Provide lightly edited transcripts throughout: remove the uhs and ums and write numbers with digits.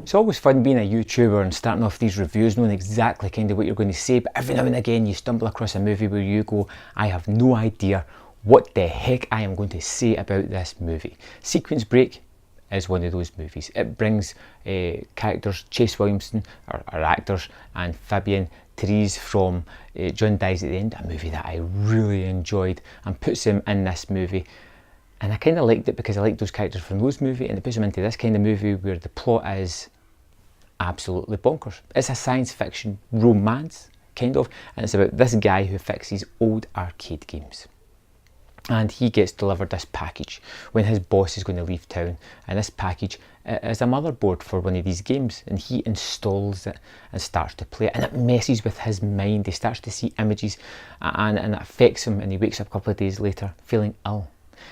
It's always fun being a YouTuber and starting off these reviews knowing exactly kind of what you're going to say, but every now and again you stumble across a movie where you go, I have no idea what the heck I am going to say about this movie. Sequence Break is one of those movies. It brings characters, Chase Williamson, our actors, and Fabian Therese from John Dies at the End, a movie that I really enjoyed, and puts him in this movie. And I kind of liked it because I liked those characters from those movies, and it puts them into this kind of movie where the plot is absolutely bonkers. It's a science fiction romance, kind of, and it's about this guy who fixes old arcade games. And he gets delivered this package when his boss is going to leave town, and this package is a motherboard for one of these games, and he installs it and starts to play it, and it messes with his mind. He starts to see images and it affects him, and he wakes up a couple of days later feeling ill.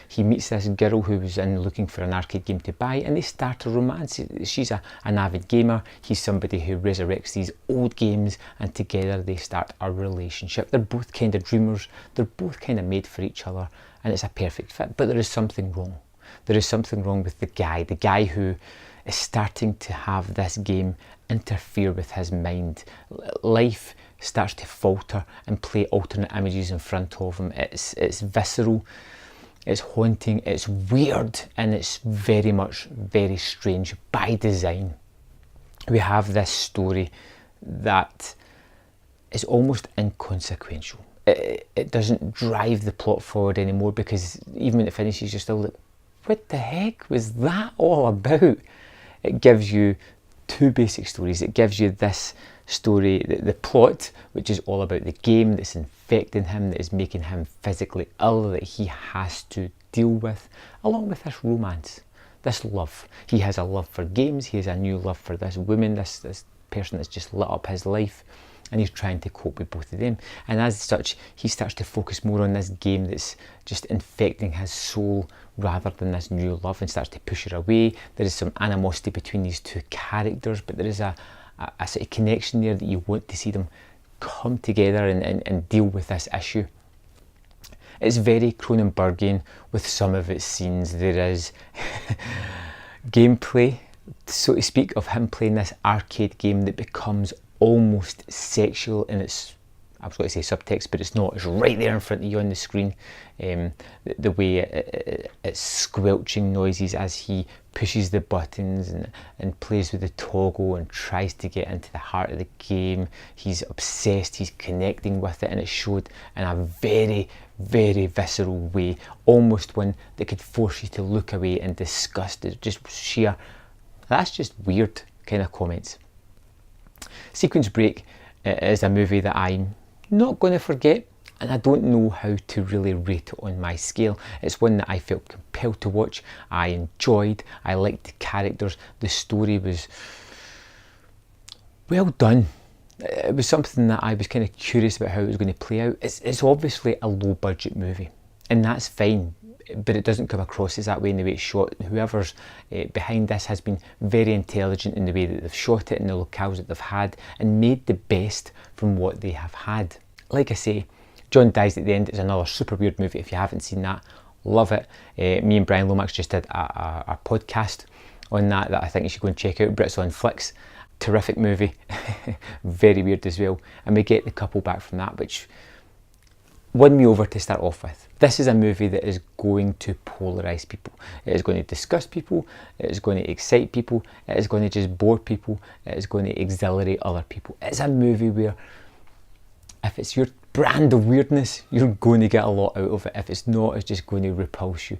He meets this girl who was in looking for an arcade game to buy, and they start a romance. She's an avid gamer, he's somebody who resurrects these old games, and together they start a relationship. They're both kind of dreamers, they're both kind of made for each other, and it's a perfect fit. But there is something wrong. There is something wrong with the guy who is starting to have this game interfere with his mind. Life starts to falter and play alternate images in front of him. It's visceral, it's haunting, it's weird, and it's very strange by design. We have this story that is almost inconsequential. It doesn't drive the plot forward anymore, because even when it finishes you're still like, what the heck was that all about? It gives you two basic stories. It gives you this story, the plot, which is all about the game that's infecting him, that is making him physically ill, that he has to deal with, along with this romance, this love. He has a love for games, he has a new love for this woman, this person that's just lit up his life, and he's trying to cope with both of them. And as such, he starts to focus more on this game that's just infecting his soul rather than this new love, and starts to push her away. There is some animosity between these two characters, but there is a sort of connection there that you want to see them come together and deal with this issue. It's very Cronenbergian with some of its scenes. There is gameplay, so to speak, of him playing this arcade game that becomes almost sexual in its, I was going to say subtext, but it's not. It's right there in front of you on the screen. The way it's squelching noises as he pushes the buttons and plays with the toggle and tries to get into the heart of the game. He's obsessed, he's connecting with it, and it's showed in a very visceral way, almost one that could force you to look away in disgust. It's just sheer, that's just weird kind of comments. Sequence Break is a movie that I'm not going to forget, and I don't know how to really rate it on my scale. It's one that I felt compelled to watch. I enjoyed, I liked the characters, the story was well done. It was something that I was kind of curious about how it was going to play out. It's obviously a low budget movie, and that's fine, but it doesn't come across as that way in the way it's shot. Whoever's behind this has been very intelligent in the way that they've shot it and the locales that they've had, and made the best from what they have had. Like I say, John Dies at the End is another super weird movie. If you haven't seen that, love it. Me and Brian Lomax just did a podcast on that I think you should go and check out. Brits on Flicks. Terrific movie. Very weird as well. And we get the couple back from that, which won me over to start off with. This is a movie that is going to polarise people. It is going to disgust people, it is going to excite people, it is going to just bore people, it is going to exhilarate other people. It's a movie where if it's your brand of weirdness, you're going to get a lot out of it. If it's not, it's just going to repulse you.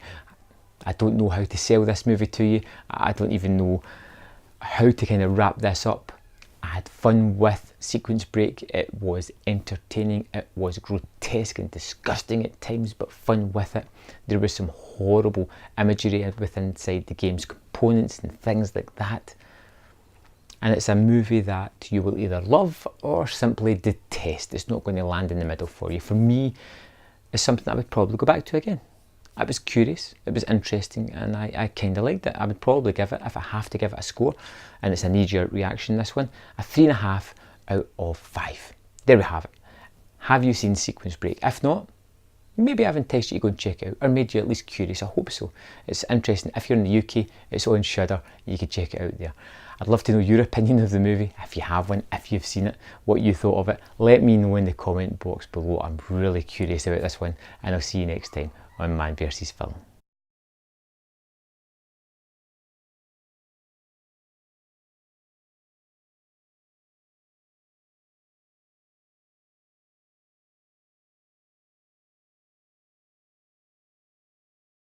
I don't know how to sell this movie to you. I don't even know how to kind of wrap this up. I had fun with Sequence Break. It was entertaining, it was grotesque and disgusting at times, but fun with it. There was some horrible imagery inside the game's components and things like that. And it's a movie that you will either love or simply detest. It's not going to land in the middle for you. For me, it's something I would probably go back to again. I was curious, it was interesting, and I kind of liked it. I would probably give it, if I have to give it a score, and it's a knee-jerk reaction, this one, a 3.5 out of 5. There we have it. Have you seen Sequence Break? If not, maybe I've enticed you to go and check it out, or made you at least curious. I hope so. It's interesting. If you're in the UK, it's on Shudder. You can check it out there. I'd love to know your opinion of the movie, if you have one, if you've seen it, what you thought of it. Let me know in the comment box below. I'm really curious about this one, and I'll see you next time on Man vs. Film.